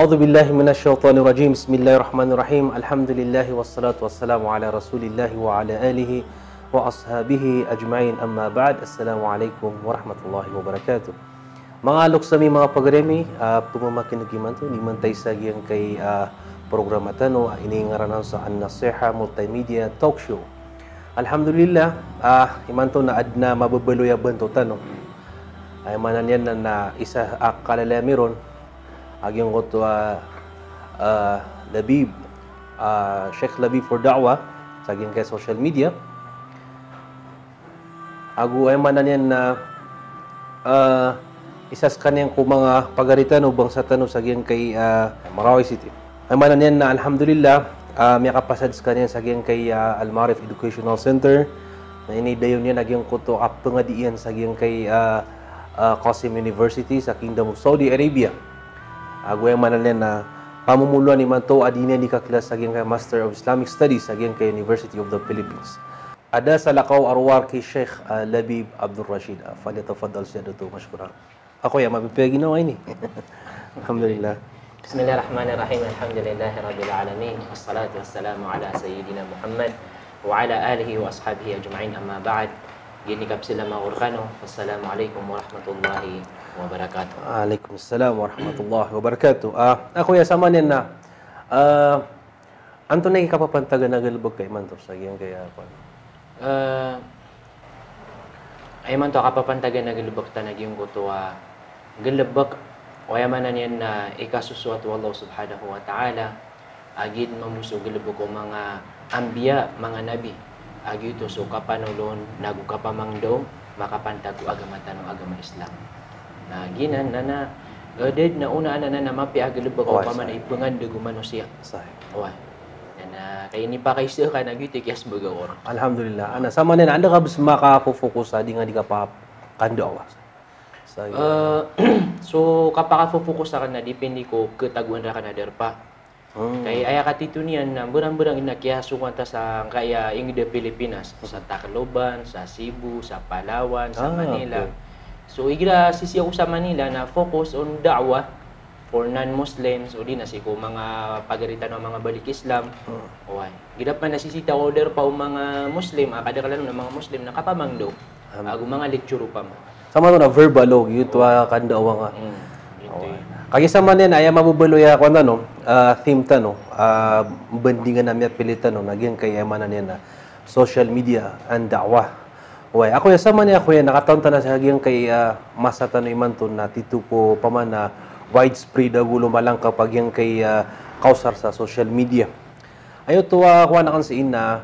أعوذ بالله من الشيطان الرجيم بسم الله الرحمن الرحيم الحمد لله والصلاة والسلام على رسول الله وعلى آله وأصحابه أجمعين أما بعد السلام عليكم ورحمة الله وبركاته. Mga luksami mga pagremi, pumamakinugiman to, liman tayo sa giyang kay programa tano, iningaranan sa An-Nasiha Multimedia Talk Show. Alhamdulillah, iman to na adna mababaluyaban to tano. Ay manan yan na isa kalalamiron, agyong ko to Labib, Sheikh Labib for Da'wah, sa agyong kay social media. Agu ay manan yan na isas kaniyang ko mga pagaritan o bangsa tanong sa agyong kay Marawi City. Ay manan yan na alhamdulillah, may kapasad sa kaniyang sa agyong kay Al-Marif Educational Center, na inidayon yan agyong ko to aptungadian sa agyong kay Qasim University sa Kingdom of Saudi Arabia. Agway manan na pamumuluan ni Manto adina ni kaklas sa agyong kay Master of Islamic Studies sa agyong kay University of the Philippines. Ada sa lakaw arwar kay Sheikh Labib Abdul Rashid. Falyatafaddal siya dito, mashkuran. Ako ya mabipaya ginawa ini. Alhamdulillah. Bismillahirrahmanirrahim. Alhamdulillahi rabbil alamin. Wassalatu wassalamu ala sayyidina Muhammad wa ala alihi wa ashabihi ajma'in amma ba'd. Ginikap sila mga Urkano. Wassalamualaikum warahmatullahi wabarakatuh. Waalaikumsalam warahmatullahi wabarakatuh. Ako ya sama niyan na anto na ikapapantaga na galbog kay Manto sa iyang kaya ako. Ay man to kapapantaga na galbog ta nagyong kutuwa galbog o yamanan yan na ikasuswat wa Allah subhanahu wa ta'ala agid mamuso galbog ko mga ambiya, mga nabi agito so kapanulon nagu kapamangdo makapantag ko agamatan ng agama Islam na ginan na dead na una na mapi agalubag ko paman ipungan dugo manusia Sahih. Oy na kay ni pa kay sir ka nagyutik yes bagawor. Alhamdulillah. Ana sama na anda ka bis maka-focus di nga di ka pa kandawa. So kapag ka-focus ka na depende ko ketaguan ra ka na derpa. Kaya aya katito niyan na burang-burang inakiasukan ta sa kaya ing de Pilipinas sa Tacloban, sa Cebu, sa Palawan, sa Manila. Okay. So igira sisi ako sa Manila na focus on da'wah for non-Muslims o di na siko mga pagaritan ng mga balik Islam. Oy. Gidap man nasisita order pa o mga Muslim, kada kalan ng mga Muslim na kapamangdo. Ago mga lecture pa mo. Sama to na verbal og yuto kandawa nga. Kaya sa manin ay mabubaloy ako na no, theme ta no, bandingan na miya pilitan no, nagyang kaya manan yan na social media and da'wah. Way, ako ya sa manin ako yan, nakataon ta na sa nagyang kay masata no iman to na titupo paman na widespread agulo malang kapag yung kay kausar sa social media. Ayo tuwa kuha na kan sa ina,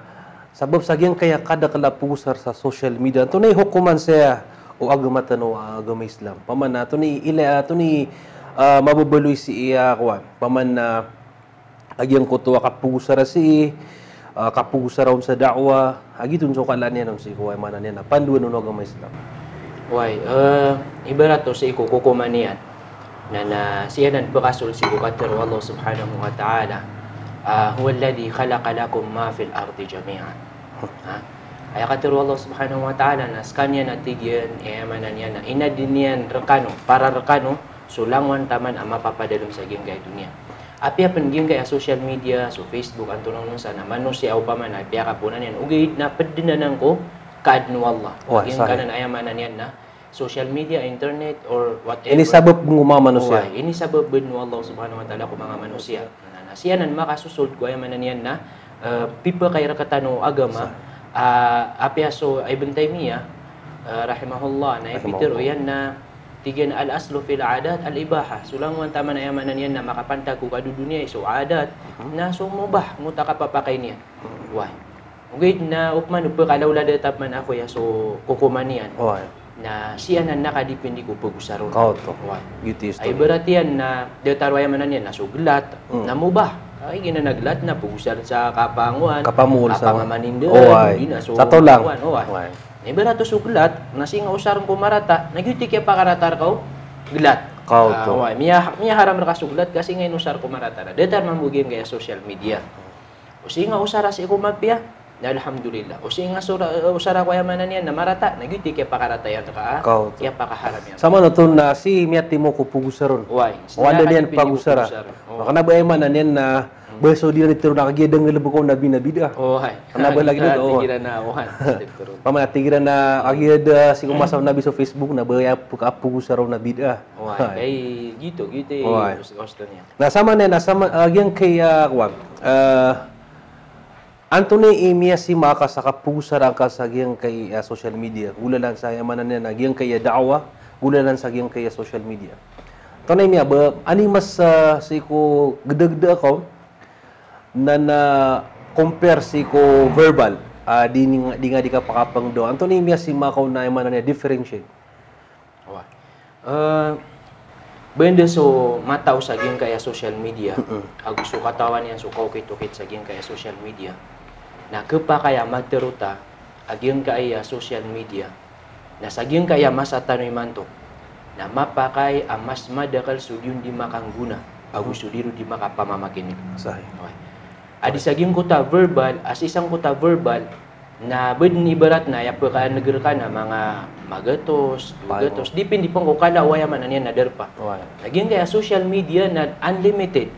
sabab sa gyang kaya kada kalapusar sa social media, ito na hukuman siya o agamatan o agama Islam. Paman na, ito ni mababaloy si iya kuan paman na agyang kutuwa kapugusara si kapugusara sa da'wa agitun so kalan niya si kuan manan niya na panduan no agama Islam. Way ibarat to sa ikukukumanian na siya nan pakasul si bukater Allah subhanahu wa ta'ala huwa alladhi khalaqa lakum ma fil ardi jami'an. Ay kater Allah subhanahu wa ta'ala na skanya natigyan manan niya na inadinian rekano para rekano sulangwan taman ang mapapadalong sa ginggay dunia. Apia pen ginggay social media, so Facebook, ang tunong nun sana, manusia o paman, apia kapunan yan. Ugay na padinan ko, kaadnu Allah. Ugay kanan ayamanan yan na social media, internet, or whatever. Ini sabab ng mga manusia. Ini sabab bin Allah subhanahu wa ta'ala ko mga manusia. Siya nan makasusod ko ayamanan yan na people kay rakatano agama, apia so Ibn Taymiyyah, rahimahullah, na ipitiro yan na tigyan al-aslu fil adat al-ibaha. Sulangwan taman na yamanan yan na makapantag ko kadu dunia so adat na so mubah muta kapapakay niya. Why? Ugay na upman upa kalawla datap man ako ya so kukumanian. Na siya na nakadipindi ko pagusaron. Kauto. Ay berarti yan na detarwa yamanan yan na so glat na mubah. Ay ginanaglat na pagusar sa kapanguan. Kapamul sa kapamanindan. Sa to lang. Iberato suglat, nasing usarong kumarata, nagyutik ya pakaratar kau, glat. Kau to. Miya haram ka suglat kasi ngayon usar kumarata na. Detar mamugin kaya social media. O singa usara si kumagpiya, Na alhamdulillah. O siya nga usara ko yaman na niyan na marata. Nagyuti kaya pakarata yan ka. Kau Kaya pakaharam yan. sama na to na si miyati mo ko pugusaron. Why? Wala niyan pagusara. Makana ba man na niyan na beso dia nitiro na kagya dengal buko nabi nabida. Oh, hay. Kana ba lagi dito? Tigiran na ohan. Pamana tigiran na kagya da si kumasaw nabi sa Facebook na ba puka pugusaro na bida. Oh, ay gitu gusto niya. Nasama na nasama agyan kay kwag. Antony imia si maka sa kapusara ka sa agyan kay social media. Gulalan sa yamanan niya agyan kay da'wa, gulalan sa agyan kay social media. Tanay niya ba ani mas si ko gedegde ko na compare si ko verbal di nga di ka pakapang do Anthony Mia si makaw na man na differentiate benda so mataw sa gin kaya social media ag so katawan yan so kaukit-ukit sa gin kaya social media na kepa kaya materuta agin kaya social media na sa gin kaya mas atanoy manto na mapakay ang mas madakal sudyun di makangguna ag sudiru di makapamamakinig sahih. Adi saging kuta verbal, as isang kuta verbal na bedni ibarat na yapakaan negeri ka na mga magatos, dugatos, dipindi pang kukala waya man aniyan na derpa. Naging kaya social media na unlimited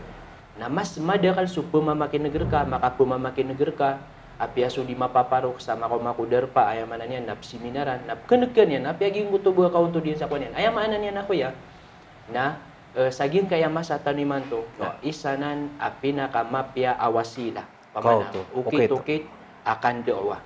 na mas madakal su pumamakin negeri ka, makapumamakin negeri ka, api aso di mapaparok sa maku derpa ayaman aniyan na seminaran, na kenegkan yan, api aging kutubuha ka untuk diyan sa kanyan. Ayaman aniyan ako ya, na saging kaya masataniman to isanan apinaka mapya awasila pamana ukit-ukit akan doa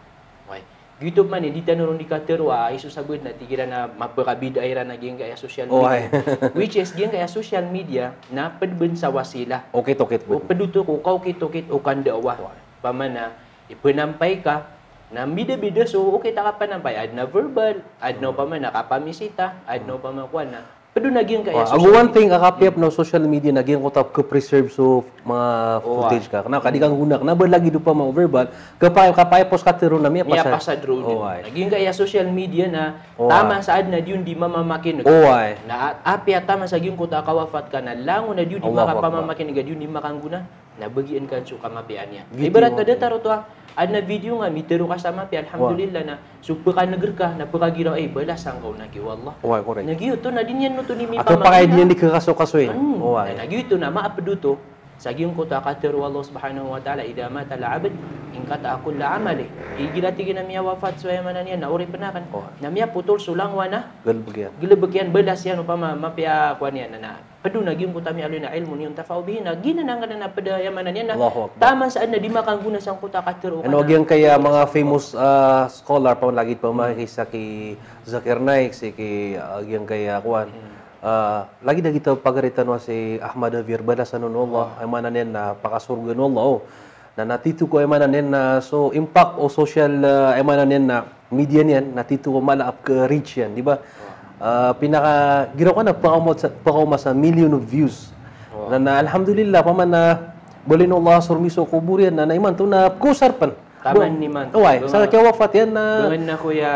way gitu man di tanurong di katerwa isu sabud na tigira na mapakabid ayran na ging kaya social media which is ging kaya social media na pedben sa wasila ukit-ukit o peduto ko ukit-ukit ukan doa pamana ipenampay ka na bida-bida so okay ta ka panampay adna verbal adno pamana kapamisita adno pamakuan na pero naging kaya ang one thing akapiap no social media naging ko tap preserve so mga footage ka kana kadi kang gunak na ba lagi do pa mga verbal kapay post katero na miya pasad ro naging kaya social media na tama saad na diyon di mamamakin na apya tama sa gyud ko ta kawafat ka na lango na diyon di makapamamakin diyon di makangguna na bagian kan so kamapian niya ibarat kada taro to adna video nga mitero ka sama pi alhamdulillah na super ka neger ka na pagiraw ay balas ang kau nagi wallah nagiyo to na din yan no to ni mi pamamakin ato pa kay din di kakaso-kaso nagiyo to na maapeduto saging ko ta katero Allah subhanahu wa ta'ala idha mata al-abd in kata akul la amali igilati gina miya wafat so yamanan yan na uri penakan na miya putol sulang wana gilebegyan belas yan upama mapya kuan yan na pedu naging ko tami aloy na ilmu ni untafau bihi na ginanangan na pada yamanan yan na tama saan na di makangguna sang ko ta katero ano gyang kaya mga famous scholar pa lagi pa makisa ki Zakir Naik si ki gyang kaya kuan lagi dah kita pagaritan wa si Ahmad Avir badasan Allah ay manan na pakasurgan Allah na natitu ko ay manan na so impact o social ay manan na media niyan natitu ko malaap ka reach yan di ba pinaka giraw ka na pakauma sa million of views na alhamdulillah paman na boleh Allah surmiso kuburian na iman to na kusarpan taman ni man sa kaya wafat yan na dengan na kuya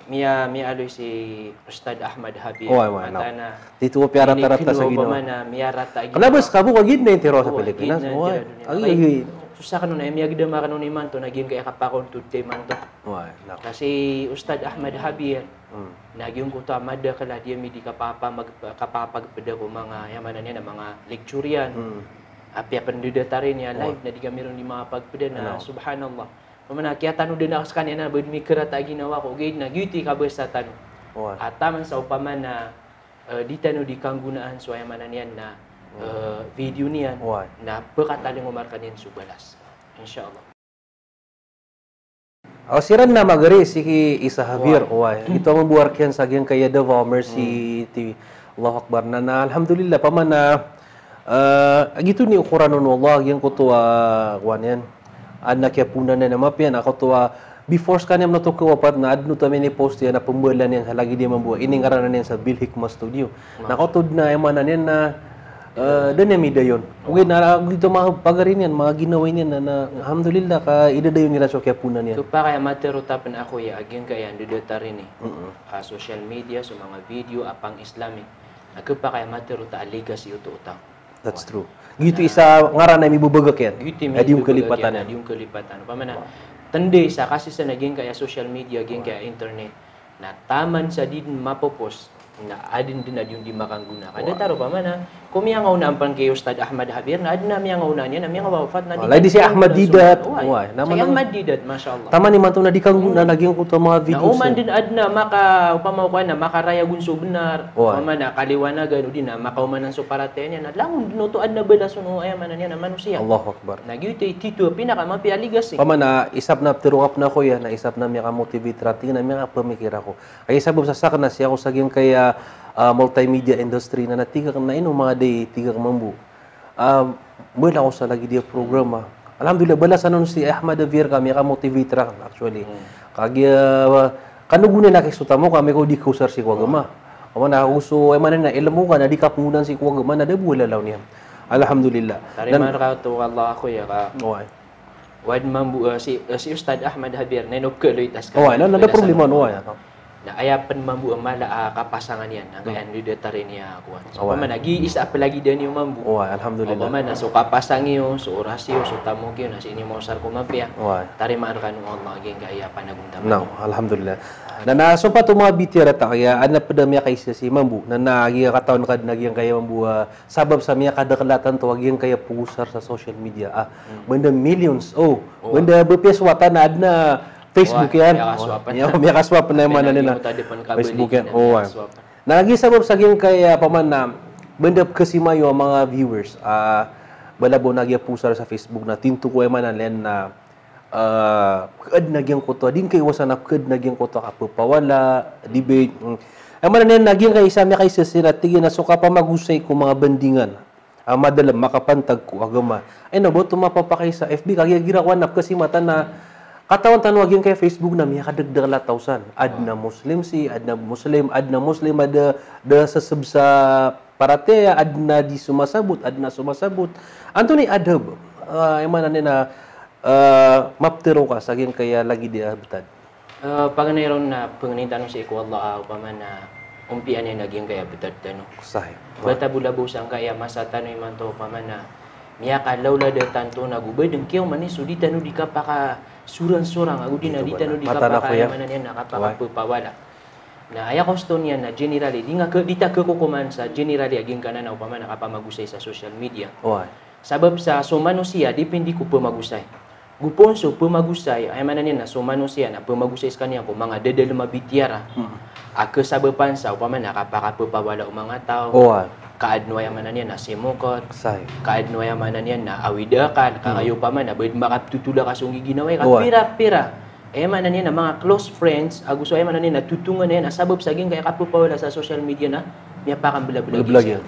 Mia aloy si Ustad Ahmad Habib matana dito ko piara-tarata sa ginawa na Mia rata kalabas kabo kagid na intero sa Pilipinas ay susah kanun ay Mia gida makanon ni man to naging kay kapakon tudte man to kasi Ustad Ahmad Habib naging ko ta mada kala dia mi di kapapagpada ko mga yamanan niya na mga lecturian api pendudatarin niya live na di kami ron di mga pagpada na subhanallah pamana kaya tanu din ako sa kanya na bud mi kerata ginawa ko gid na gyuti ka sa tanu ataman sa upaman na di tanu di kanggunaan so yamanan yan na video niyan na pagkataling umarkan yan subalas insyaallah siran na magari si Isa Javier ito ang buwarkyan sa gyang kaya Davao Mercy TV Allahu Akbar na alhamdulillah paman na gitu ni ukuran nun Allah gyang ko to kuan yan anak ya punan na mapian ako to before kanyam na to kawapat na adno to ni post yan na pembualan yan lagi dia membuat ini ngaranan yan sa Bil Hikmah Studio nakotod na emanan yan na dan yan midayon ugid na dito mga pagarin yan mga ginawin yan na alhamdulillah ka idadayon nila so kaya punan yan to pa kaya matero tapan ako ya agin kaya dudatarin social media so mga video apang islamic agpa kaya matero ta legacy uto utang. That's true. Gitu isa ngaran na mibubagak yan. Adi yung kalipatan. Adi yung kalipatan. Pamana, tende sa kasi sa naging kaya social media, ging kaya internet, na taman sa din mapopos, na adin din na yung di makangguna. Kada taro pa man ha, kung miya nga unaan pan kay Ustad Ahmad Habir, na adin na miya nga unaan niya, na miya nga wafat na di. Lagi si Ahmad Didat. Si Ahmad Didat, mashallah. Tama ni man to na di kangguna, naging ko to mga videos. Na uman din adna, upamaw ko na, makarayagun so benar, uman na kaliwanagan, o din na, makauman ng suparaten yan, at langon, no to adna balason, o ayaman na niya, na manusiya. Allahu Akbar. Nagyuti, tito, pinakamapialigas eh. Paman na isap na tirungap na ko yan, na isap na miya ka-motivate rating na miya ka-pamikira ko. Ay isap sa sakan na siya ko saging kaya multimedia industry na natigak na ino mga day tigak mambu. Mula ako sa lagi dia programa. Alhamdulillah bala sa nun si Ahmad Avir kami ka-motivate ra actually. Kagi kanugunan na kisuta mo kami ko di kusar si Kuwagama. Paman na uso ay man na ilmu ka na di kapungunan si Kuwagama na debula law niya. Alhamdulillah. Tari man ka to Allah ako ya ka. Wad mambu si Ustad Ahmad Habir nenop keloy tas ka. Nada problema no ya. Na ayapan mambu mala kapasangan yan ang kaya ni detarin niya ako. So pa man nag-iisa pa lagi din yung mambu. Alhamdulillah. O man so kapasang yo, so orasyo, so tamo kyo na sini mo sar ko mapya. Tari man ka no Allah gin kaya panagundam. No, alhamdulillah. Na naso pa to mga bitira ta kaya ana padamya kay si mambu na nagiya kataon kad nagyang kaya mambu sabab sa miya kadakalatan to agyang kaya pusar sa social media. Benda millions. Benda bepeswata na adna Facebook yan. May kaswap na naman nila. Facebook yan. Nagisabab sa gin kaya paman na benda kasimayo ang mga viewers. Balabo nagya pusar sa Facebook na tinto ko man len na kad nagyang koto din kay wasan na kad nagyang koto kapawala debate. Ay man nen nagyang kay isa mi kay sila tigi na suka pa magusay ko mga bandingan. Madalam makapantag ko agama. Ay no boto mapapakay sa FB kaya girawan na kasi mata na katawan tanwagin kay Facebook na miya kadagdag la tausan. Adna Muslim si, adna Muslim ada sasab sa parate, adna di sumasabot, adna sumasabot. Antoni adab. Emana na maptero ka saging kaya lagi dia betad. Paganayron na panganitan si iku Allah upaman na umpian niya naging kaya betad tanong. Sahih. Bata bulabusang kaya masatanoy man to upaman na miya ka lawla de tanto nagubay deng kiyo manis sudi tanu di ka paka surang-surang agu di na di tanu di ka paka manan yan nakapaka pupawala na aya koston yan na generally di nga dita kekukuman sa generally aging kanan na upaman nakapamagusay sa social media. Sabab sa so manusia depende ko pamagusay. Gupon so pamagusay ay manan yan na so manusia na pamagusay sa kanya ko mga dedel mabitiara. Kasabapan sa upaman nakapaka pupawala mga tao. Kaadno yamanan yan na simukot, kaadno yamanan yan na awidakan, kakayo pa man na ba't makatutula ka sung giginaway, kapira-pira. Manan yan na mga close friends, agusto manan yan na tutungan yan, asabab saging kaya kapupawala sa social media na, miya pa kang bilablag yan.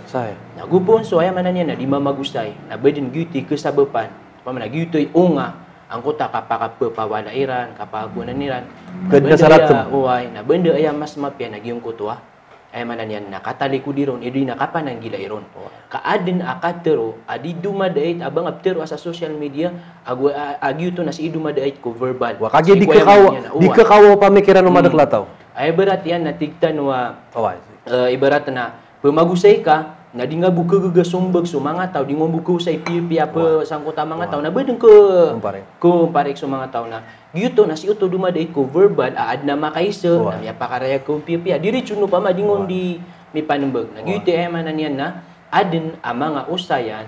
Nagubon so manan yan na di mamagustay, na ba't din gyuti kasabapan, paman na gyutoy unga, ang kuta kapakapupawala iran, kapagunan iran. Ganda sa ratum. Na benda ay mas mapya, nagyong kutuwa. Ay manan yan nakatali ko diron edi nakapanang gila iron kaadin akatero adi dumadait abang aptero sa social media agyu to na si dumadait ko verbal kage di kakawa pamikiran no madaklataw ay berat yan natigtan wa ibarat na pemagusay ka na di nga buka gagasumbag so mga tao di nga buka usay piya pa sangkota mga tao na bedeng ko parek so mga tao na gyuto na si uto dumadait ko verbal aad na makaisa na miya pakaraya ko piya diri chuno pa madingon di mi panembag na gyuto ay manan yan na adin ang mga usayan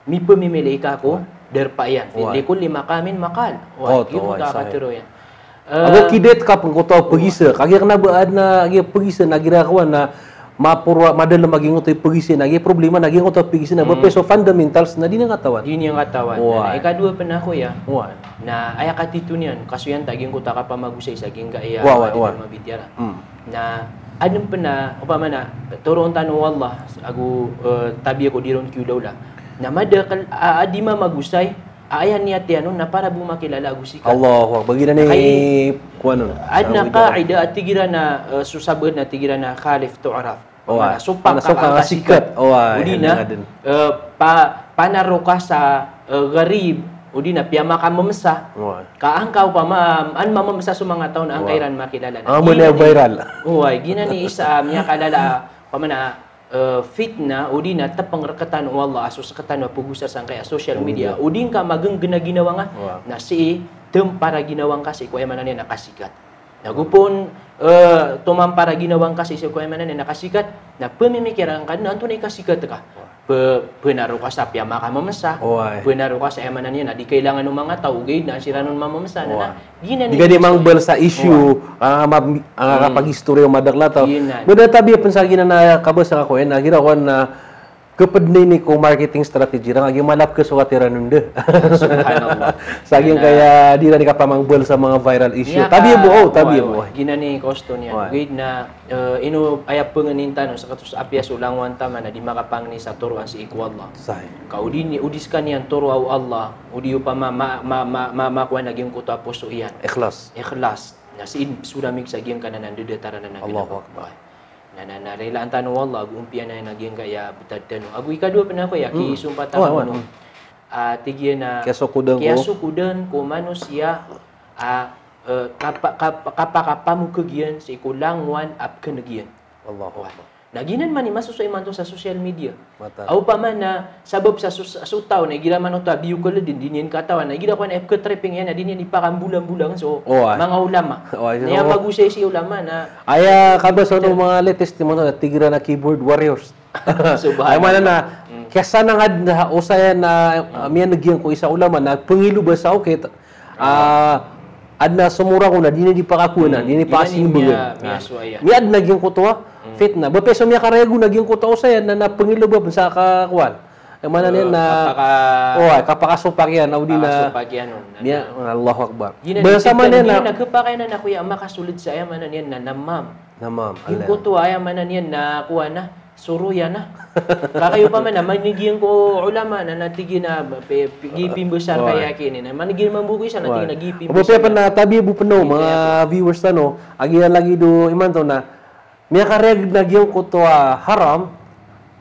mi pamimili ka ko derpayan hindi ko lima kamin makal gyuto ka katero yan ako kidet ka pang kuto pagisa kage na baad na pagisa na ginakawan na mapurwa madalam maging utoy pagisin nagi problema naging utoy pagisin na so fundamentals na di nga katawan na ikadua pa na kuya na aya katito niyan kasuyan taging ko taka pamagusay sa ging kaya mabitiara na adem pa na upama na turon tanu wallah agu tabi ko diron kyudawla na madakal adi magusay ayan niya tiano na para bumakilala agu sikat Allah bagi na ni kuano adna qaida at tigira na susabad na tigira na khalif tu'raf supang ka sikat udi na panaro ka sa garib udi na piyama ka mamasa kaangkaw pa an mamamasa sa mga taon ang kairan makilala na muna viral gina ni isa niya kalala pamana fitna udi na tapang rakatan wallah aso sa katan na pugusa sang kaya social media udin ka magang ginaginawa nga na si para ginawang kasih ko ay mana niya nakasikat. Nagupon tumampara ginawang kasih sa ko ay mana niya nakasikat na pamimikiran ka na anto na ikasikat ka. Penaro ka sa piyama ka mamasa. Penaro ka sa emanan niya na di kailangan ng mga tao gay na sira nun mamamasa na ginan di gani mangbal sa issue kapag istorya madakla taw. Bada tabi pensagi na kabasa ako na gira ko na kepadnay ni ko marketing strategy rang agi malap ke suwatira nunde. Subhanallah. Saging kaya di na kapamangbal sa mga viral issue. Tabi mo. Ginani kosto niya. Gid na ino ayap pengeninta no sa katus apias ulang wanta man na di makapangni sa turuan si iku Allah. Sahih. Kau di udis kanian turu au Allah. Udi upa ma kuan naging kuto aposo iyan. Ikhlas. Na siin sudah mix saging kanan de taranan na. Allahu akbar. Na relaan tanu wallah agu umpian na naging kaya betadano agu ikadua pernah ko ya ki sumpatan no tigia na kiaso kudan ko manusia kapa mu kegian si kulang wan ap kenegian Allahu akbar naginan man masuk sa iman to sa social media au pa man na sabab sa sutaw na gira man to biu ko ledin dinin katawan na gira ko na ke tripping yan na dinin ipakam bulang-bulang so mga ulama niya magusay si ulama na aya kabas ano mga latest mo na tigira na keyboard warriors ay man na kesa nang ad usaya na miya nagyan ko isa ulama na pangilo ba sa okay adna sumura ko na dinin di pakakuna dinin passing bulan mi ad nagyan ko to fitna ba peso miya karego naging kuto sa yan na pangilubab sa kakuan ay mana niya na kapakasupak yan audi na niya Allahu akbar bersama niya na nagkapakay na kuya makasulit sa ay mana niya na namam yung kuto ay mana niya na kuha na suruya na kakayo pa man na manigyan ko ulama na natigi na gipim besar kaya kini na manigyan mambukoy sa natigi na gipim besar pa na tabi bu peno mga viewers no agian lagi do iman to na miya kareg nagyong kutwa haram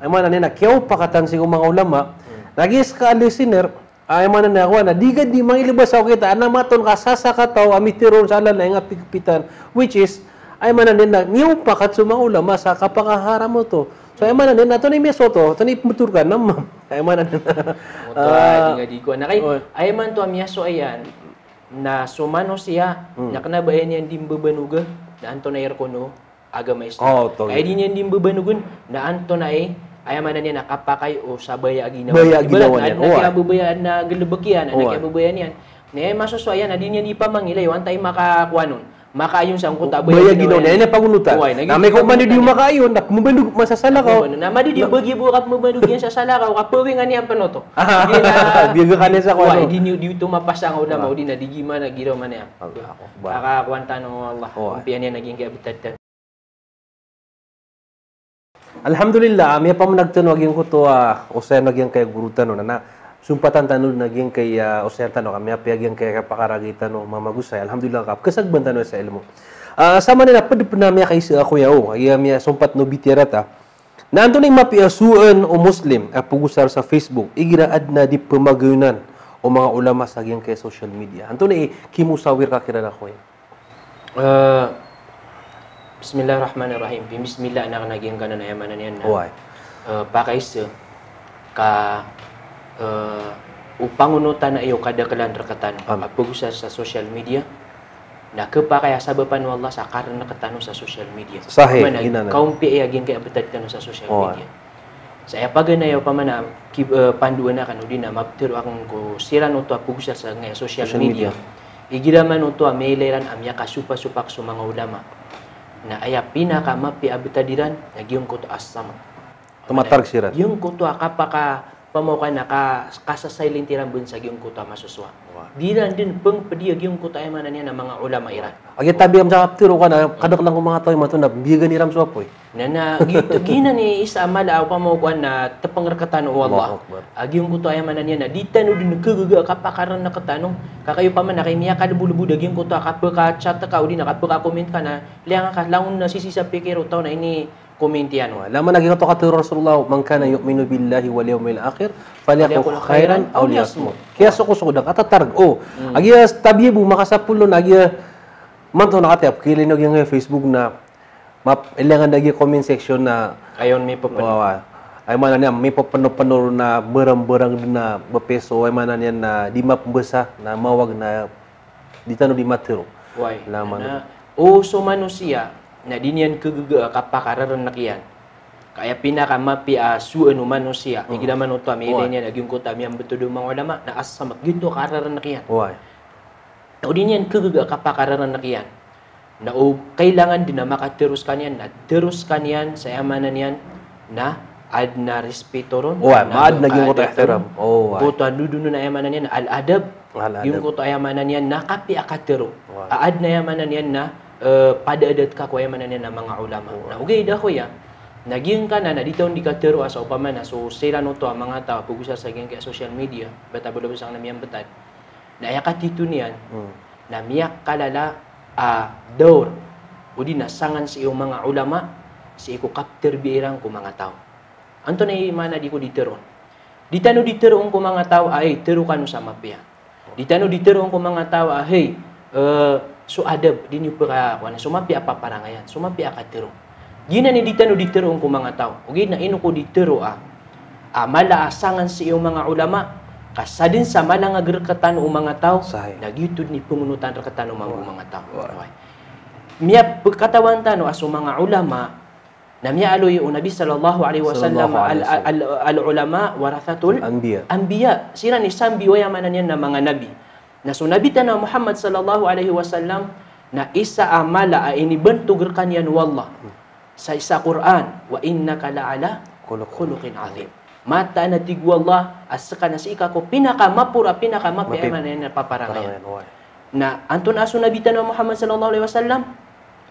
ay man na kyaw pakatan si mga ulama nagis ka listener ay man na ako na digad di mangilibas ako kita ana maton ka sasakataw amitiron sa alala nga pigpitan which is ay man na niyo pakat sa mga ulama sa kapakaharam mo to so ay man na to ni meso to tani mutur ka nam ay man na di ko na kay ay man to amiaso ayan na sumano siya nakanabayan yan dimbebanuga na anto na erkono agama Islam. Kaya di niya din bebanugun na anto na ayamanan niya nakapakay o sabaya ginawa. Ibarat na kabubayaan na galabakian, na kabubayaan yan. Na masuswayan na di niya di pa mangilay, wantay makakuha nun. Makaayon sa angkot baya ginawa niya, na pagunutan. Na may kung mani di makaayon, na mabandug masasalakaw. Na madi di bagi bukat mabandug yan sa salakaw, kapawingan niya pa no to. Biyaga ka niya sa kuha. Di ito mapasang ulama, o di na di gimana giraw man niya. Kakakuwanta ng Allah, kumpiyan niya naging kaabitatan. Alhamdulillah, may pa nagtanong yung kuto usay nagyang kay gurutan no na sumpatan tanong nagyang kay usay tanong kami apyag kay kapakaragitan no mamagusay. Alhamdulillah kap kasagban tanong sa ilmo. Sama nila pud na miya kay ako yao, ay miya sumpat no bitirata. Nanto ning mapiasuan o Muslim pugusar sa Facebook, igiraad na di pamagayunan o mga ulama sa gyang kay social media. Anto ni kimusawir ka kira ko yan. Bismillahirrahmanirrahim. Bismillah na naging kanan ay manan yan na. Pakaisa ka upangunutan na iyo kadakalan rakatan pagusar sa social media na kapakaya sabapan Allah sa karan nakatano sa social media. Sahih. Kaumpi ay aging kaya betad kano sa social media. Saya paganayaw pa man panduan na kanudi na maptiro akong ko siran uto pagusar sa social media. Igiraman uto maileran amya kasupa-supak sa mga ulama. Na aya pinaka mapi abitadiran nagyong kuto asama tumatarg sirat yung kuto kapaka pamoka na kasasailing tiran bun sa yung kuto masuswa diran din peng pediag yung kuto ay manan niya ng mga ulama iran agi tabi am sa kaptiro ka na kadak lang mga tayo matunab bigan ni ramso apoy na gitu gina ni isa mala pamokuan na tepangrekatan wallah agi yung kuto ay manan niya na ditanu din kegaga kapakaran na katanong kakayo pa man kay miya kada bulubu daging kuto kapaka chat ka udi na kapaka comment ka na liang ka langon na sisi sa pikiro taw na ini komentian wa laman naging to ka Rasulullah man kana yu'minu billahi wal yawmil akhir falyaqul khairan aw liyasmut kaya suko dak atatarg agi tabi bu makasapulo agi man to nakatap kilinog yung Facebook na ilangan dagi comment section na ayon may papan ay mana niya may papano-pano na berang-berang na bepeso ay mana niya na di mapembesa na mawag na ditano di matero. Wai. Laman. Na so manusia na dinian kegega kapakaran nakian. Kaya pinaka mapi suanu manusia. Igida man uto ami idenya naging ko tami ang betul mga ulama na asamak ginto kararan nakian. Wai. O dinian kegega kapakaran nakian. Na kailangan din na makateruskan yan, na teruskan yan sa yamanan yan na adna respeto ron. Wai, maad naging ko ihtiram. Oh, wai. Kuto duduno na yamanan yan al-adab. Yung kuto yamanan yan na kapi akatero. Aad na yamanan yan na pada adat ka ko yamanan yan na mga ulama. Na ugay da ko ya. Naging ka na dito hindi ka tero asa upama na so sila no to ang mga tao pugusa sa kaya social media beta belo sang namiyang betad na ya katito niyan na miyak kalala daur udi na sangan si iyong mga ulama si iko kapter biirang ko mga tao anto na mana di ko diteron ditano diteron ko mga tao ay tero kanu sa mapya ditano diteron ko mga tao hey so adab dinyo pa kana so mapya pa parangayan so mapya ka tero gina ni ditano ditero ko mga tao. O gina ino ko ditero mala asangan sa iyong mga ulama kasadin sa mala nga gerkatan o mga tao nagyutod ni pungunutan rekatan o mga tao. Miya pagkatawan tano aso mga ulama na miya aloy o Nabi sallallahu alaihi wasallam al ulama warathatul anbiya. Sira ni sambi o yamanan yan na mga nabi. Na so Nabi tana Muhammad sallallahu alaihi wasallam na isa amala inibantu gerkanyan wallah. Sa isa Quran, wa innaka la'ala khuluqin azim. Mata na tigwa Allah, asaka na si ika ko pinaka mapiaman na paparangayan. Na anton aso Nabi tanah Muhammad sallallahu alaihi wasallam,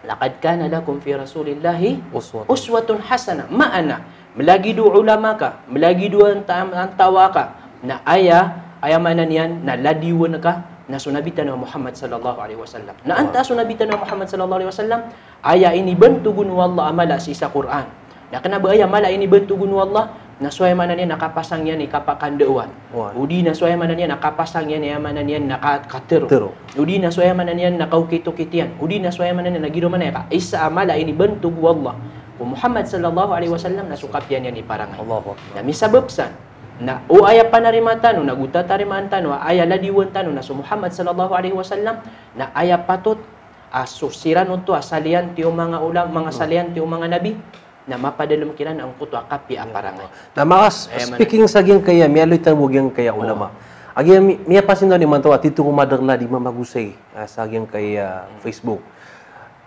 laqad kana lakum fi Rasulillahi uswatun hasana. Maana melagi du ulama ka, melagi du antawa ka na ayamanan yan na ladiwan ka na sunabi tanah Muhammad sallallahu alaihi wasallam. Na anta sunabi tanah Muhammad sallallahu alaihi wasallam aya ini bentugun wallah amala sa isa Quran. Na kanaba aya mala ini bentugun wallah na suay manan yan nakapasang yan ikapakandewan. Udi na suay manan yan nakapasang yan yamanan yan nakatero. Udi na suay manan yan nakaukito-kitian. Udi na suay manan yan nagiro man ka isa amala ini bentug wallah. Ku Muhammad sallallahu alaihi wasallam nasukap yan yan iparangay. Na misababsan na o aya panarimatan no naguta tarimantan no aya ladiwan tano na so Muhammad sallallahu alaihi wasallam na aya patut asusiran unto asalian ti mga ulam mga salian ti mga nabi na mapadalom kiran ang kuto akapi aparangay na mas speaking saging kaya mialoy tamugyang kaya ulama agi miya pasin daw ni manto atito kumadagla di mamagusay saging kaya Facebook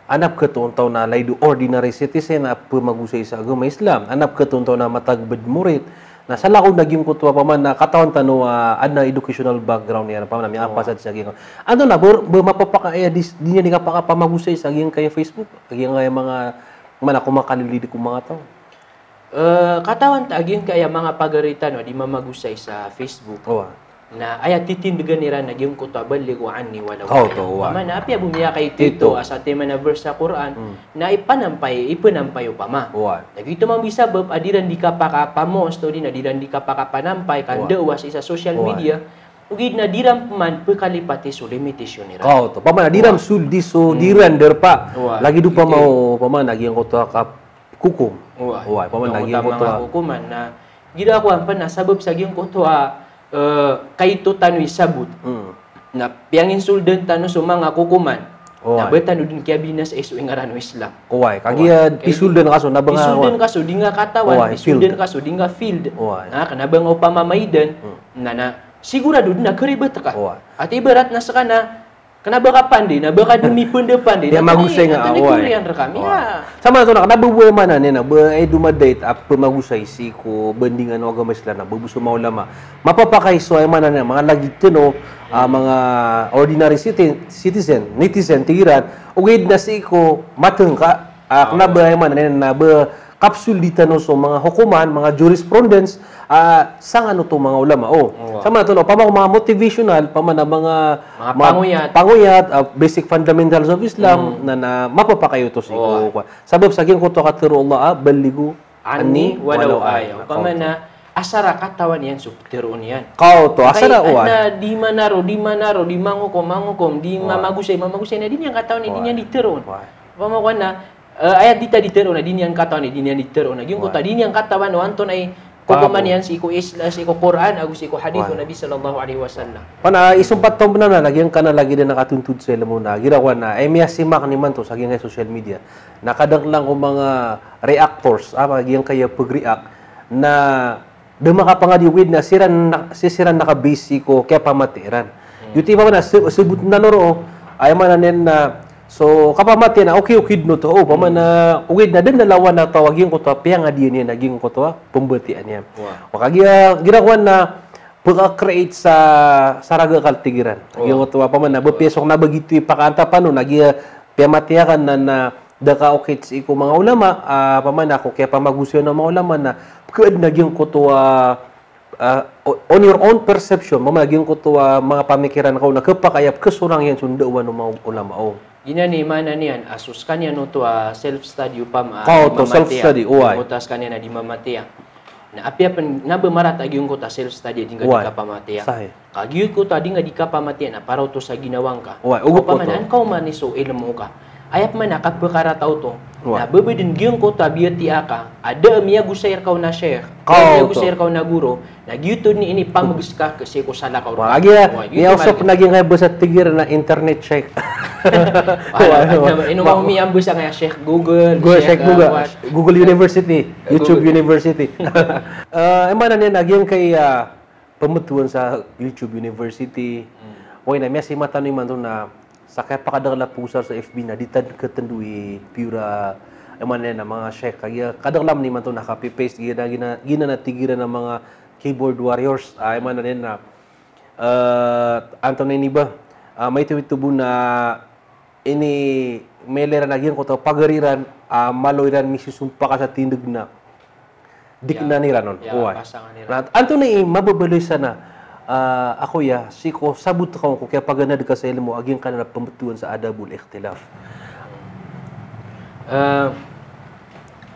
anap ketuntaw na laydo ordinary citizen na pumagusay sa agama Islam anap ketuntaw na matagbed murid na sa lako naging kutwa pa man na katawan tano adna educational background niya pa man mi apa sa saging ano na mapapaka di niya ni kapaka pamagusay saging kay Facebook kay mga mana kumakalilid ko mga tao katawan ta aging kaya mga pagaritan no di mamagusay sa Facebook na ayat titindigan nira naging kutwa baligwa anni wala man api bumiya kay tito asa tema na verse sa Quran na ipanampay upama nagito man bisabab adiran di ka pakapamos to din adiran di ka pakapanampay kan dewa sa social media ugid na diram man pekalipati so limitation nira to paman adiram suldi so diran derpa lagi du pa mau paman naging kutwa ka hukum paman naging kutwa hukuman na gida ko pa na sabab sa giyong kutwa kaito tanwi sabut na piangin suldan tano so mga kukuman na betano din kaya binas isu ingaran Islam kagiya pisuldan kaso nabang pisuldan kaso di nga katawan pisuldan kaso di nga field na kanabang upamamaidan na sigurado na karibet ka at ibarat na sa kana kanaba ka pandi na baka dumipon depan din magusay nga Korean ra kami sama to na nabubuhay man ani na ay dumadate apa magusay si ko bendingan agama Islam na bubuso maulama mapapakay so ay man ani mga lagitino mga ordinary citizen netizen tigiran ugid na si ko mateng ka kanaba ay man ani na kapsul ditano so mga hukuman mga jurisprudence sang ano to mga ulama sama to no pamang mga motivational pamana mga panguyat basic fundamentals of Islam na mapapakayo to siguro sabab saging ko to katiro Allah baligo anni walau ayaw pamana asara katawan yan subtiron yan to asara na di manaro di mangukom di mamagusay na din yang katawan din yan diteron pamakuan na ayat dita diteron na din yang katawan din yan diteron na yung kota din yang katawan no anton ay kukumanian si iku Islam, si iku Quran, agus iku hadith Nabi sallallahu alaihi wasallam. Pana isumpat taon na lagi ang kana lagi na nakatuntun sa ilmo na girawan na miya simak ni man to sa gingay social media. Nakadang lang ang mga reactors, giyang kaya pag-react na dama ka pa nga diwid na siran nakabase ko kaya pamatiran. Yuti pa na subut na noro ay mananen na so kapamati na okay no to paman na ugid na din nalawan na tawagin ko to piang adi niya naging ko to pembetian niya. Wakagiya girawan na pagka-create sa saraga kaltigiran. Yung to paman na bepesok na begitu pakanta pano nagiya piyamatiakan na daka okay iko mga ulama paman ako kaya pamagusyo ng mga ulama na kaad naging ko to on your own perception mamaging ko to mga pamikiran ko na kapakayap kasurang yan sundawan ng mga ulama Ginani mana niyan asus kanya no to self-study upam to self-study uway. Utas kanya na di mamatiya. Na apya pen na bemarat agyong ko ta self-study di nga di ka pamatiya. Kagyud ko ta di nga di ka pamatiya na para to sa ginawang ka. Uway, ugo po to. Pamanan ka maniso ilmu ka. Ayap man nakapakara tao to. Na bebedin gyong ko ta biyati aka. Ada miya gusair kau na sheikh. Miya gusair kau na guro. Nagyutod ni ini pamagus ka kasi ko sala ka. Agya, miya usap naging kay basa tigir na internet check. Ino mo miambus ang Sheikh Google, Google University, YouTube University. Emana niya naging kay pamutuan sa YouTube University. Oy na miya si matanoy man to na sa kaya pakadagla pusar sa FB na ditad katendui pura emana na mga sheikh kaya kadaglam ni man to nakapi-paste gina na tigiran ng mga keyboard warriors emana din na Anton ni ba may tubo na ini melera nagyan ko to pagariran maloiran misusumpa ka sa tindig na dik na nira nun anto na mababaloy sana ako siko sabut ko kaya paganad ka sa ilmo aging ka na pamatuan sa adabul ikhtilaf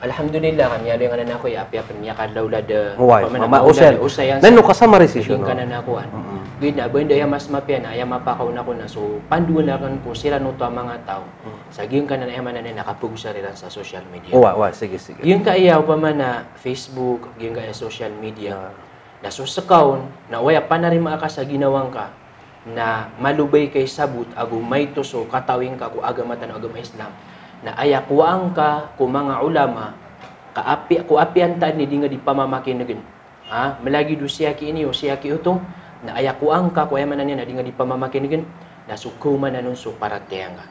Alhamdulillah kami ada yang ana ko api-api miya kadlaw lada mama usayan nanu kasama resisyon kana nakuan gid na benda ya mas mapian aya mapakaw na ko na so panduan na kan ko sila no to mga tao saging kana na man na nakapugsa rin sa social media sige yung kaya pa man na Facebook yung kaya social media na susakaw na waya pa na rin maaka sa ginawang ka na malubay kay sabut agu may tuso katawing ka ku agamatan o agama Islam na ayakuang ka ku mga ulama ku apian ta ni dinga di pamamakinegen melagi du siyaki ini o siyaki uto na ayakuang ka ku ayaman na dinga di pamamakinegen na sukuman anun su paratayang ka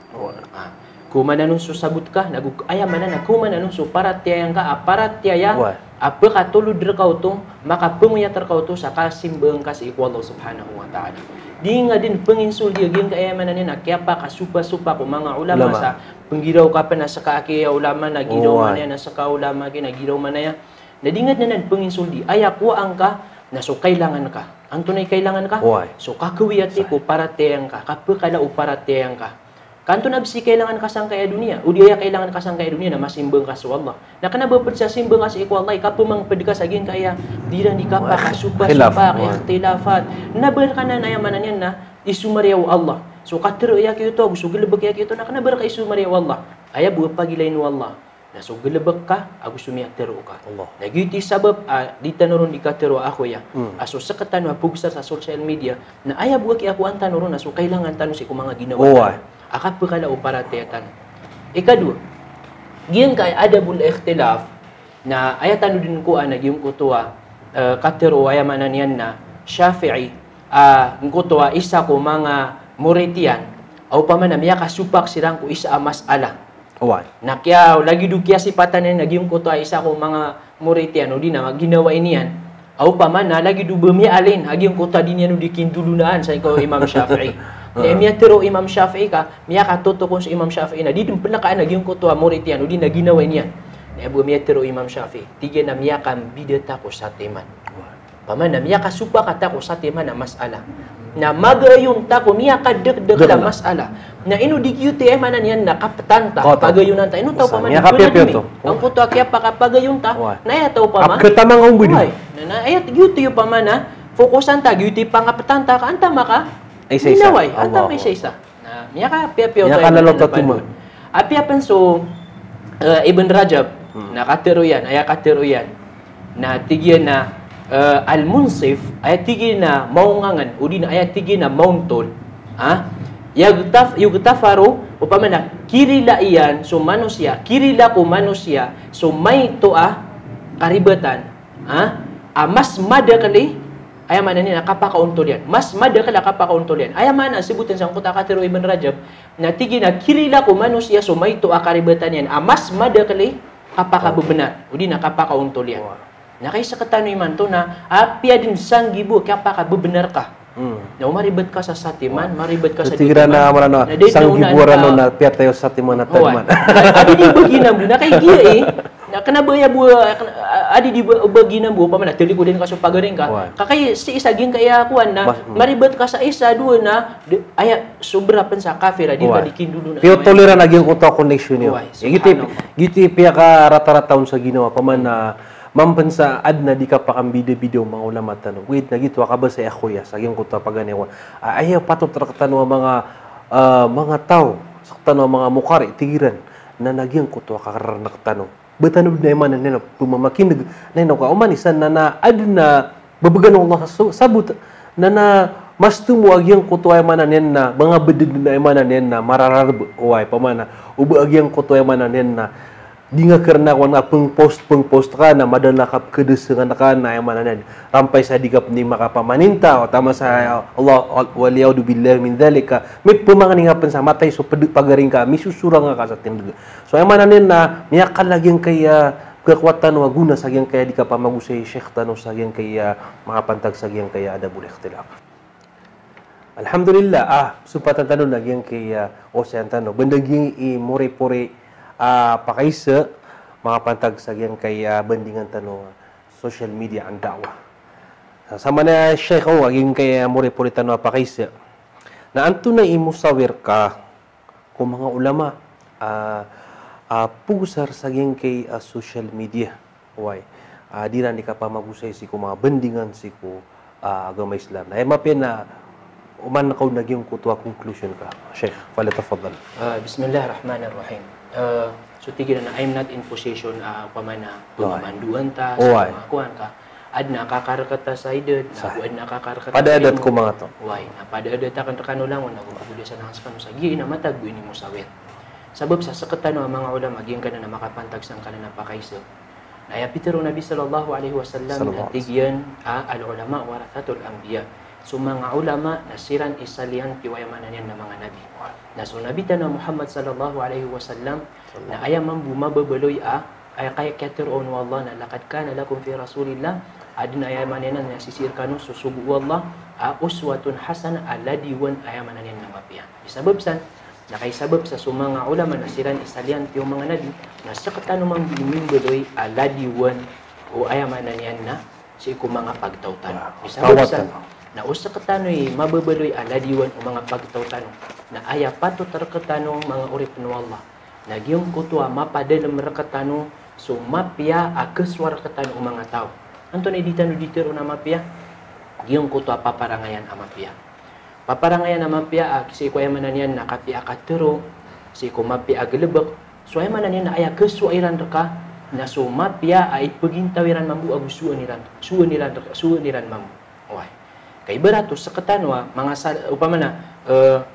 kumananun su sabut ka nagu ayaman na kumananun su paratayang ka aparataya apa katulud rekau tu maka penguya terkau tu sakasimbeng kasih iku Allah subhanahu wa ta'ala di nga din penginsul dia gyang kaayamanan na kaya pa kasupa-supa ko mga ulama sa penggiraw ka pa na sa kaaki ulama na giraw man na sa kaulama na giraw man na na dingat na nan penginsul di ayak wa angka na so kailangan ka ang tunay kailangan ka so kakawiyati ko para teyang ka kapakala o para teyang ka kanto na bisi kailangan ka sang kaya dunia udiaya kailangan ka sang kaya dunia na masimbang ka sa Allah na kana bapad sa simbang ka sa iku Allah kapumang pedika saging kaya diran di kapa kasupa-supa ikhtilafat nabar kana na yamanan yan na isumariyaw Allah so katero ya kiyo to gusto gilebek ya kiyo to na kana bar ka isumariyaw Allah aya buwa pagilain Allah na so gilebek ka agus sumiatero ka na giti sabab di tanoron di katero ako ya aso sakatan mapugsa sa social media na aya buwa ki ako an tanoron na so kailangan tanos iku mga ginawa akap kala o paratayatan. Ikadua, giyang kay adabul ikhtilaf na ayatan din ko nagyong kutuwa katero ayamanan yan na Shafi'i kutuwa isa ko mga Muritian o paman miya kasupak sirang ko isa masala. Na kaya lagi dukya si patanen nagyong kutuwa isa ko mga Muritian o di na ginawa iniyan. O paman na lagi du bemiya alin agyong kutuwa din yan dikindulunaan sa ikaw Imam Shafi'i. Miya tiro Imam Shafi'i ka, miya ka totokon sa Imam Shafi'i na di dun pala ka nagyong kutuwa Muritian o di na ginawa niyan. Na miya tiro Imam Shafi'i, tiga na miya ka bidata ko sa teman. Paman na miya ka supa ka tako sa teman na masala. Na magayon tako miya ka dek-dek na masala. Na ino di QT manan yan na kapatanta, pagayunan ta. Ino tao paman, ang kutuwa kaya pa kapagayon ta, na iya tao paman. Katamang umbid. Na ayat QT yung paman na, fokusan ta, QT pang kapatanta ka, anta maka, isa-isa. Anta may isa-isa. Na miya ka piyapiyaw tayo. Miya ka lalong tatuma. Apiyapan so, Ibn Rajab, na katero yan, aya katero yan. na tigyan na al-munsif ay tigyan na maungangan o di na ay tigyan na mauntol yugtafaru upamana kirila iyan so manusia kirila ko manusia so may toa karibatan mas mada kali ay mana ni nakapakauntol yan mas mada kala kapakauntol yan ay mana sebutan sa kuta katiro Ibn Rajab na tigyan na kirila ko manusia so may toa karibatan yan mas mada kali kapakabebenar o di na kapakauntol yan na kaysa katanoy man to na apya din sang gibo kapakabebenar ka na maribet ka sa satiman, maribet ka sa tigira na marano sang giburan na pia tayo sa satiman na tagman. Adi di baginam na kay giya na kanabaya bu adi di baginam bu pa man tili ko din ka so pagaring ka. Kakay si isa gin kaya kuan na maribet ka sa isa duwa na aya sobra pen sa kafira di ba dikindulo na. Pio toleran naging uto connection yo. Giti pia ka rata-rataon sa ginawa pa man na mampansa adna di ka pakambide-bideo mga ulama tanong. Wait, nagitwa ka ba sa akuya? Saging ko ito paganiwan. Ayaw patot raktan mga tao, saktan mga mukari, tigiran, na nagyang ko ito kakaranak tanong. Batanong na iman na pumamakin, na ka umanisan na adna babagan Allah sabut, na mas tumuag yung kuto ay mananen na mga bedid na mananen na marararab uway pamana ubaag yung kuto ay mananen na di nga karena wana peng-post ka na madala kap kedesengan ka na yang mana rampai sa digap ni makapamaninta o tama sa Allah waliyadu billahi min dzalika may pumanganingapan sa matay so pagaring ka misusurang ka sa tindig so yang mana na miyakal lagi yang kaya kekuatan wa guna sa yang kaya di ka pamagusay syekh tano sa yang kaya makapantag sa yang kaya ada boleh ikhtilaf alhamdulillah supatan tano nagyang kaya o sa tano bandaging i more-pore pakaisa mga pantag sa yang kaya bandingan tanong social media ang dakwah. Sama na Sheikh aging kaya muri-puri tanong pakaisa na anto na imusawir ka kung mga ulama pusar sa yang kay social media. Why? Di na di ka pa magusay si ko mga bandingan si ko agama Islam. Na mapin na uman na naging kutwa conclusion ka. Sheikh, falyatafaddal. Bismillahirrahmanirrahim. So tigil na I'm not in position pamana pumanduan ta sa mga kuan ka adna kakarakata sa edad na kakarakata pada adat ko mga to why na pada adat kan rekano langon ako kabuli sa nang sa gi na matag ini mo sawet sabab sa sakatano ang mga ulama maging kana na makapantag sang kana napakaiso na ya pitero Nabi sallallahu alaihi wasallam na tigyan al ulama warathatul anbiya so mga ulama nasiran isalihan piwayamanan yan ng mga nabi na so nabi na Muhammad sallallahu alaihi wasallam na ayaman bumababaloy ay kaya katiron wallah na lakad kana lakum fi rasulillah adna ayaman yan na sisir kanu susubu wallah uswatun hasana aladiwan ayaman yan ng mapiyan isabab san na kay sabab sa sumanga ulama nasiran isalihan piyo mga nabi na sakatano mang bimimbeloy aladiwan o ayaman yan na si mga pagtautan isabab san na usa katanoy mababaloy aladiwan o mga pagtawtan na aya pato tarkatanong mga urip no Allah nagyong kutwa mapadel merekatano so mapya akeswar katano mga tao anto na ditano ditero na mapya giyong kutwa paparangayan amapya paparangayan amapya kasi ko yamanan yan nakapya katero si ko mapya aglebek so yamanan yan na aya keswairan reka na so mapya ay pagintawiran mambu agusuan niran mambu oy kay barato sa katanwa mga upamana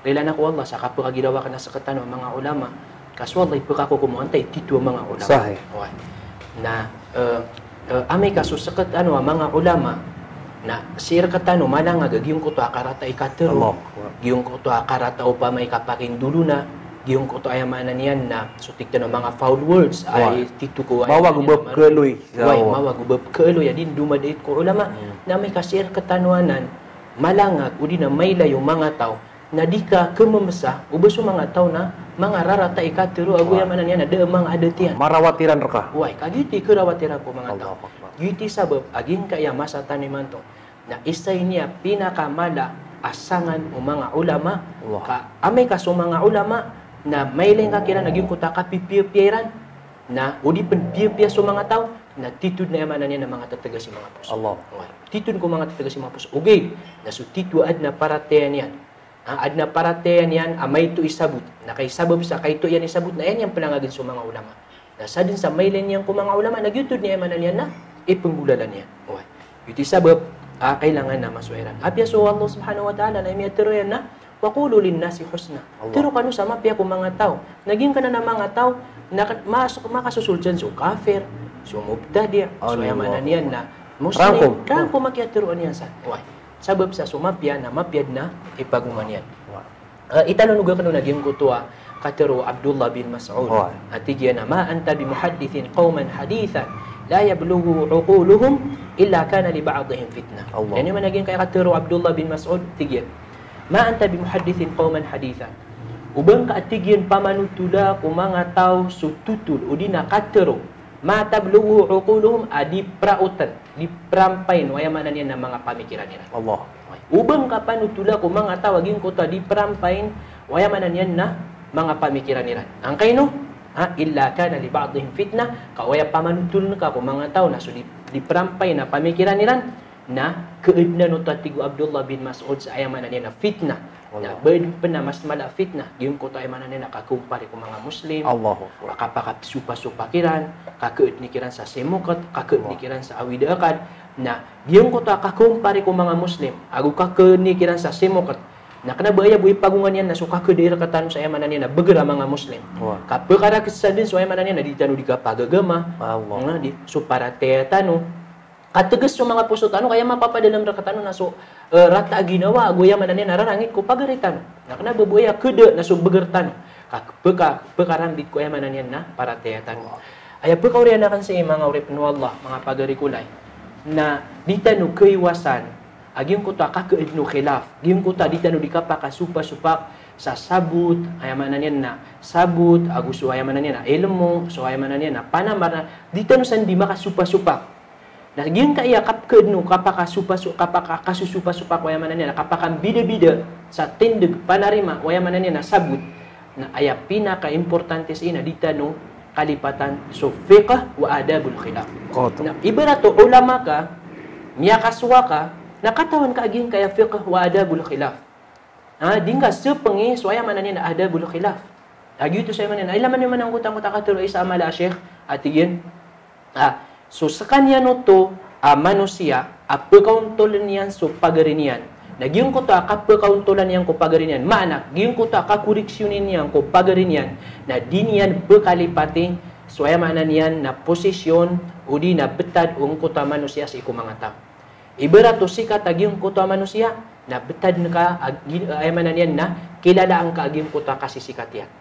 rela na ko Allah sa kapagirawa ka na sa katanwa mga ulama kaswalay pagkako kumuantay tito mga ulama sahih na amay kaso sa katanwa mga ulama na sir katano manang gagiyong ko to akarata ikatero giyong ko to akarata upamay kapakin dulo na giyong ko to ayamanan yan na so tikta no mga foul words ay tito ko ay mawagubab keloy mawagubab keloy din dumadait ko ulama na may kasir katanwanan malangag udi na may layo mga tao na di ka kememesah ubeso mga tao na mga rarata ikatero aguyamanan yan na de mga adatian marawatiran reka way kagiti kerawatiran ko mga tao giti sabab aging kaya masa taniman to na isay niya pinakamala asangan o mga ulama ka amay kaso mga ulama na may lang kakira naging kuta kapipipiran na udi pen piya so mga tao na titud na yamanan niya ng mga tataga si mga puso. Allah. Titud ko mga tataga si mga puso. Okay, na so titu ad na paratean yan. Ad na paratean yan, amay to isabot. Na kay sabab sa kay to yan isabot na yan yung panangagin sa mga ulama. Na sa din sa may len yan ko mga ulama, nagyutod niya yamanan yan na ipenggulalan niya. Oh. Iti sabab kailangan na masuiran. Apya so Allah subhanahu wa ta'ala na imiatiro yan na waqulu linnasi husna. Tiro kanu sa mapya ko mga tao. Naging ka na ng mga tao na makasusuljan so kafir, so mubtadi', so yamanan yan na Muslim. Rangko makiatiroan yan sa. Why? Sabab sa sumapya na mapyad na ipaguman yan. Itanong ka kanu naging kutuwa katiro Abdullah bin Mas'ud. Atigyan na ma anta bimuhaddithin qauman hadithan la yablughu uquluhum illa kana li ba'dihim fitnah. Yani man naging kay katiro Abdullah bin Mas'ud tigyan. Ma anta bimuhaddithin qauman hadithan. Ubang ka atigyan pamanutula ku mga tao sututul udina katiro ma tablughu uquluhum adi prautan di prampain wayamanan yan ng mga pamikiran nila. Allah. Ubang ka panutula ku mga tao aging ko di prampain wayamanan yan na mga pamikiran nila. Ang kaino illa kana li ba'dihim fitnah kawaya pamanutul ka ku mga tao na so di prampay na pamikiran nila na keedna no tatigu Abdullah bin Mas'ud sa ayamanan niya na fitnah. Na pernah mas mala fitnah yung ko tayo manan na kakumpare ko mga Muslim. Allahu kapakat supa-supakiran, kakeed ni kiran sa semukat, kakeed ni kiran sa awidakad na yung ko ta kakumpare ko mga Muslim. Agu kakeed ni kiran sa semukat. Na kana baya buhi pagungan yan na suka kedir katan sa ayamanan niya na begera mga Muslim. Kapekara kisadin sa ayamanan niya na ditanu di kapagagama. Allah di suparate tanu kateges so mga puso tano kaya mapapadalam ra katano na so rata ginawa aguya manani nararangit ko pagaritan na kana babuya kede na so begertan pekarambit ko ya manani na para teyatan aya pekaurian akan sa mga urip nu Allah mga pagarikulay na ditanu keiwasan aging ko ta kakeed no khilaf gim ko ta ditanu dikapaka supa-supak sa sabut aya manani na sabut agus aya manani na ilmu so aya manani na panamar ditanu sandi maka supa-supak. Nah, giyan ka iya kapkeed no kapaka kasusupa-supa waya manan na kapakang bida-bida sa tindig panarima waya manan na sabut na aya pinaka importante sa ina dita no kalipatan so fiqh wa adabul khilaf. Na ibarat to ulama ka, miyakaswa ka, nakatawan ka aging kaya fiqh wa adabul khilaf. Dingga sepengi so waya manan na adabul khilaf. Agi to sa manan ay laman man ang kutang-kutang katuro isa amala Sheikh atigin. So sa kanya no to manusia apakauntolan niyan so pagarinian. Nagyong ko to kapakauntolan niyan ko pagarinian. Maanak, gyong ko to kakuriksyonin niyan ko pagarinian na di niyan bekalipati so ay mana niyan na posisyon o di na betad ung ko to manusia sa iko mga tao. Ibarat to sikat agyong ko to manusia na betad ka ay mana niyan na kilala ang kaagim ko to kasisikat yan.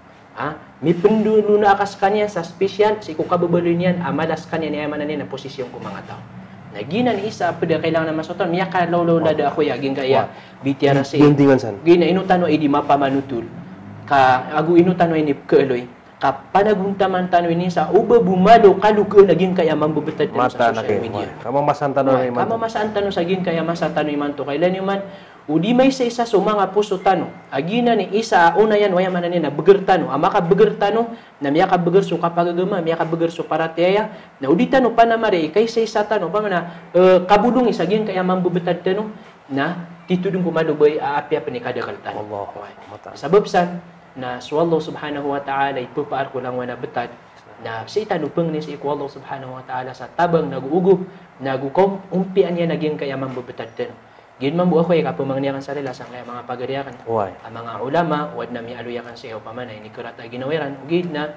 Mi pendulo na akas kanya sa special si ko kababalin yan amalas kanya ni ayamanan niya na posisyon ko mga tao. Naginan isa pada kailangan na masoton miya ka lawlaw lada ako ya ging kaya bitiara si gina inutano idi mapamanutul ka agu inutano ini keeloy ka panaguntaman tano ini sa uba bumalo kaluke naging kaya mambebetad sa social media. Kamamasan tano ni man. Kamamasan tano sa ging kaya masatano iman to kailan man udi may sa so mga puso tano agina ni isa una yan waya manan na begertano amaka begertano na miya ka beger so kapagagama miya ka beger so parataya na udi tano panamari kay sa tano pa na kabulong isagin kaya mambubetad tano na titudong kumalubay aapya panikada kaltan Allah sabab san na so Allah subhanahu wa ta'ala ipupaar ko lang wana betad na si itanupeng ni si Allah subhanahu wa ta'ala sa tabang naguugub nagukom umpian niya naging kaya mambubetad tano. Gid man buo koy kapamangniyakan sa relasyon kaya mga pagariyakan. Ang mga ulama wad na mialuyakan sa iyo pamanay ni kurat ay ginawiran gid na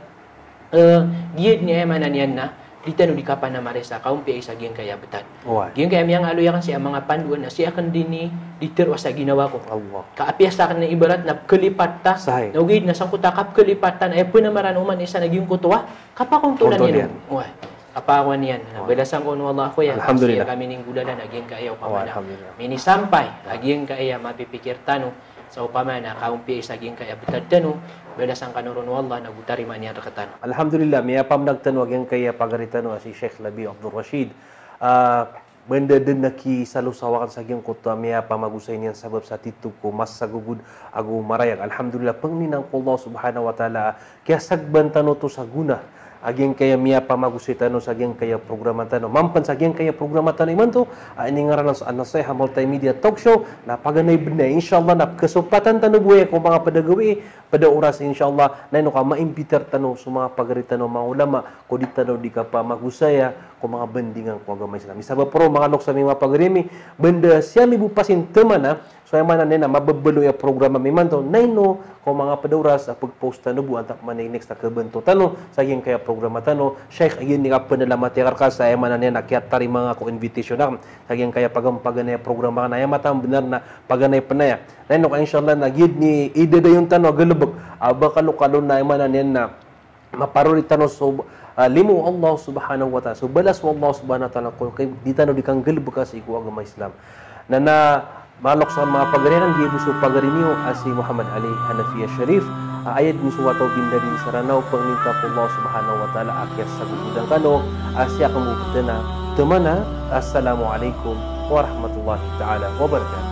gid ni emanan yan na ditano di kapan na maresa kaumpi ay saging kaya betat. Gid kaya miyang aluyakan siya mga panduan na siya kan dinni ditero sa ginawa ko. Kaapias sa kan ibarat na kelipat ta. No gid na sangkot kap kelipatan ay punamaran uman isa naging kutuwa kapakuntulan niya. Kapawan yan. Belasan ko no Allah ko yan. Alhamdulillah. Kami ning gudala naging kaayaw pamana. Mini sampay aging kaaya mapipikir tano sa upamana kaumpi saging kaya betad tano belasan kanuron wallah nagutari man yan rakatan. Alhamdulillah may pamnagtano aging kaya pagaritano si Sheikh Labi Abdul Rashid. Benda din nakisalusawakan sa aging kutwa may pamagusay niyan sabab sa titub ko mas sagugud agu marayag. Alhamdulillah pangninang ko Allah subhanahu wa ta'ala kaya sagbantano to sa guna aging kaya miya pamagusitano sa aging kaya programa tano mampan sa aging kaya programa tano iman to ini ngaran sa An-Naseha Multimedia Talk Show na paganay benda insyaallah na kesempatan tano buhay ko mga padagawi pada oras insyaallah na ino ka maimbiter tano sa mga pagaritano mga ulama ko di tano di ka pamagusaya ko mga bendingan ko agama Islam. Isa ba pro mga nok sa mga pagrimi benda siya mi bupasin temana so ay mana nena mababalo ya programa mi man to naino ko mga paduras sa pagpost tano bu antak man next ta kebento tano saging kaya programa tano Sheikh ayun ni kapan nila matikar ka sa ay mana nena kaya tari mga ko invitation na saging kaya pagampaganay programa na ay matang benar na paganay panaya naino ka inshallah nagid ni ide dayon tano galubog aba kalon na ay mana nena maparorita no so limu Allah subhanahu wa ta'ala so balas mo Allah subhanahu wa ta'ala kung di tano di kang galbo ka sa iku agama Islam na malok sa mga pagariran di buso pagarinyo si Muhammad Ali Hanafiya Sharif ayat ni suwato binda din saranaw pangninta ko Allah subhanahu wa ta'ala akhir sa gudang kano asya kamu temana assalamualaikum warahmatullahi ta'ala wabarakatuh.